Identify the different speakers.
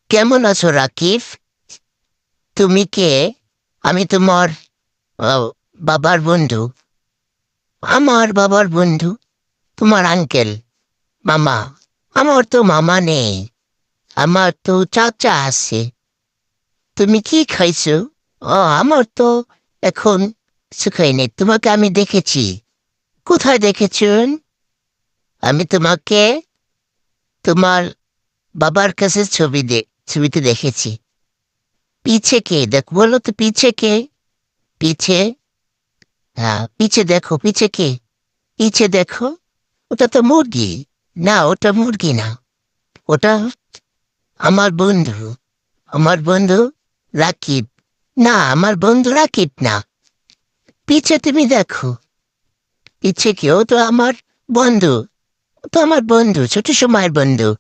Speaker 1: কেমন আছো রাকিব? তুমি কে? আমি তোমার আহ, বাবার বন্ধু। আমার বাবার বন্ধু? তোমার আঙ্কেল? মামা? আমার তো মামা নেই। আমার তো চাচা আছে। তুমি কি খাইছো? আমার তো এখন কিছু খাইনি। তোমাকে আমি দেখেছি। কোথায় দেখেছেন? আমি তোমাকে তোমার বাবার কাছে ছবিতে দেখেছি। পিছে কে? দেখ, বলো তো পিছে কে? পিছে? হ্যাঁ, পিছে দেখো, পিছে কে? পিছে দেখো। ওটা তো মুরগি। না, ওটা মুরগি না। ওটা আমার বন্ধু। আমার বন্ধু রাকিব। না, আমার বন্ধু রাকিব না। পিছে তুমি দেখো। পিছে কে? ও তো আমার বন্ধু। ও তো আমার বন্ধু, ছোট সময়ের বন্ধু।